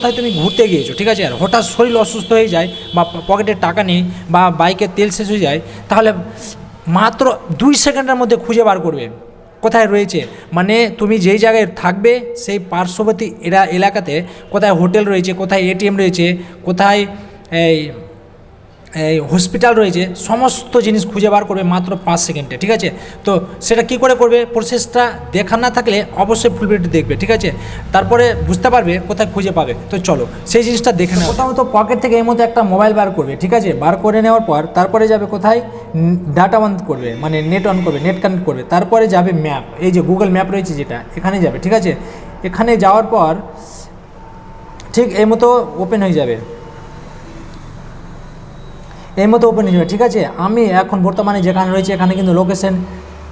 তাই তুমি ঘুরতে গিয়েছো, ঠিক আছে, আর হঠাৎ শরীর অসুস্থ হয়ে যায় বা পকেটে টাকা নেই বা বাইকের তেল শেষ হয়ে যায়, তাহলে মাত্র 2 সেকেন্ডের মধ্যে খুঁজে বার করবে কোথায় রয়েছে। মানে তুমি যেই জায়গায় থাকবে সেই পার্শ্ববর্তী এলাকাতে কোথায় হোটেল রয়েছে, কোথায় এটিএম রয়েছে, কোথায় এই এই হসপিটাল রয়েছে, সমস্ত জিনিস খুঁজে বার করবে মাত্র 5 সেকেন্ডে, ঠিক আছে। তো সেটা কি করে করবে, প্রসেসটা দেখা না থাকলে অবশ্যই ফুল ভিডিওটি দেখবে, ঠিক আছে, তারপরে বুঝতে পারবে কোথায় খুঁজে পাবে। তো চলো সেই জিনিসটা দেখে নাও। প্রথমত পকেট থেকে এই মধ্যে একটা মোবাইল বার করবে, ঠিক আছে, বার করে নেওয়ার পর তারপরে যাবে কোথায়, ডাটা অন করবে, মানে নেট অন করবে, নেট কানেক্ট করবে, তারপরে যাবে ম্যাপ, এই যে গুগল ম্যাপ রয়েছে যেটা, এখানে যাবে, ঠিক আছে। এখানে যাওয়ার পর ঠিক এই মতো ওপেন হয়ে যাবে, এই মতো ওপেন হয়ে যাবে, ঠিক আছে। আমি এখন বর্তমানে যেখানে রয়েছে এখানে কিন্তু লোকেশন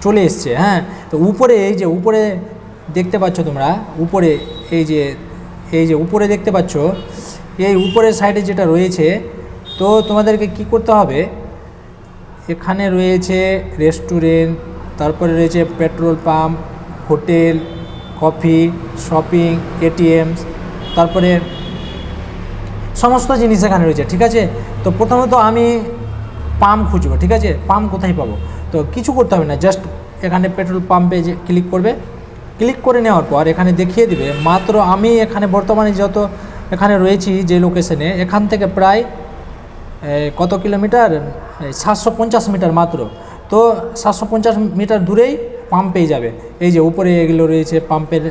চলে এসছে, হ্যাঁ। তো উপরে এই যে উপরে দেখতে পাচ্ছ তোমরা, উপরে এই যে উপরে দেখতে পাচ্ছ, এই উপরের সাইডে যেটা রয়েছে, তো তোমাদেরকে কি করতে হবে, এখানে রয়েছে রেস্টুরেন্ট, তারপরে রয়েছে petrol pump, hotel, coffee, shopping, ATM, তারপরে সমস্ত জিনিস এখানে রয়েছে, ঠিক আছে। তো প্রথমত আমি পাম্প খুঁজবো, ঠিক আছে, পাম্প কোথায় পাবো, তো কিছু করতে হবে না, জাস্ট এখানে পেট্রোল পাম্পে যে ক্লিক করবে, ক্লিক করে নেওয়ার পর এখানে দেখিয়ে দিবে মাত্র আমি এখানে বর্তমানে যত এখানে রয়েছি যে লোকেশনে, এখান থেকে প্রায় কত কিলোমিটার, 750 মিটার মাত্র। তো 750 মিটার দূরেই পাম্প পেয়ে যাবে, এই যে উপরে এগুলো রয়েছে, পাম্পের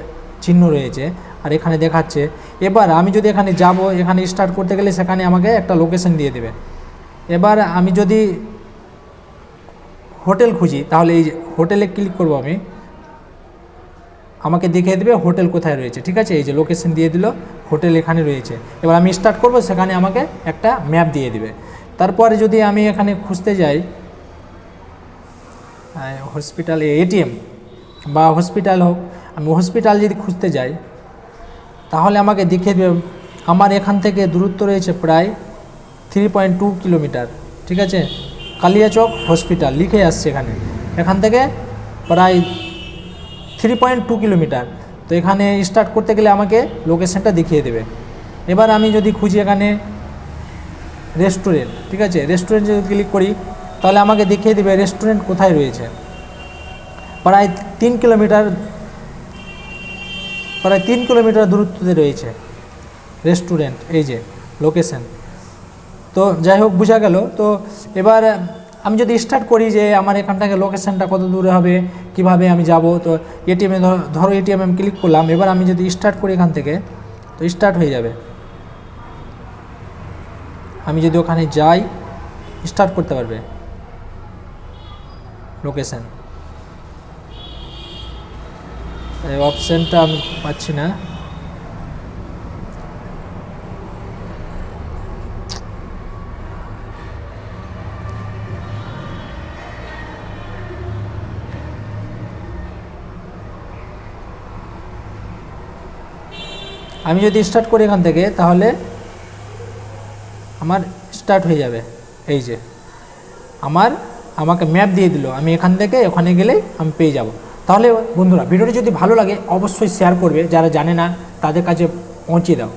চিহ্ন রয়েছে আর এখানে দেখাচ্ছে। এবার আমি যদি এখানে যাব, এখানে স্টার্ট করতে গেলে সেখানে আমাকে একটা লোকেশন দিয়ে দেবে। এবার আমি যদি হোটেল খুঁজি, তাহলে এই যে হোটেলে ক্লিক করব আমি, আমাকে দেখিয়ে দেবে হোটেল কোথায় রয়েছে, ঠিক আছে, এই যে লোকেশন দিয়ে দিল, হোটেল এখানে রয়েছে। এবার আমি স্টার্ট করব, সেখানে আমাকে একটা ম্যাপ দিয়ে দিবে। তারপরে যদি আমি এখানে খুঁজতে যাই হসপিটাল, এটিএম বা হসপিটাল হোক, আমি হসপিটাল যদি খুঁজতে যাই তাহলে আমাকে দেখিয়ে দেবে আমার এখান থেকে দূরত্ব রয়েছে প্রায় 3.2 কিলোমিটার, ঠিক আছে, কালিয়াচক হসপিটাল লিখে আসছে এখানে, এখান থেকে প্রায় 3.2 কিলোমিটার। তো এখানে স্টার্ট করতে গেলে আমাকে লোকেশনটা দেখিয়ে দেবে। এবার আমি যদি খুঁজি এখানে রেস্টুরেন্ট, ঠিক আছে, রেস্টুরেন্ট যদি ক্লিক করি তাহলে আমাকে দেখিয়ে দেবে রেস্টুরেন্ট কোথায় রয়েছে, প্রায় 3 কিলোমিটার, প্রায় 3 কিলোমিটার দূরত্বে রয়েছে রেস্টুরেন্ট, এই যে লোকেশন। তো যাই হোক, বোঝা গেল। তো এবার আমি যদি স্টার্ট করি যে আমার এখান থেকে লোকেশনটা কত দূরে হবে, কিভাবে আমি যাব, তো এটিএমে ধরো এটিএম আমি ক্লিক করলাম। এবার আমি যদি স্টার্ট করি এখান থেকে, তো স্টার্ট হয়ে যাবে। আমি যদি ওখানে যাই, স্টার্ট করতে পারবে লোকেশন। এই অপশানটা আমি পাচ্ছি না, আমি যদি স্টার্ট করি এখান থেকে তাহলে আমার স্টার্ট হয়ে যাবে। এই যে আমাকে ম্যাপ দিয়ে দিল, আমি এখান থেকে ওখানে গেলেই আমি পেয়ে যাব। তাহলে বন্ধুরা, ভিডিওটি যদি ভালো লাগে অবশ্যই শেয়ার করবে, যারা জানে না তাদের কাছে পৌঁছে দাও।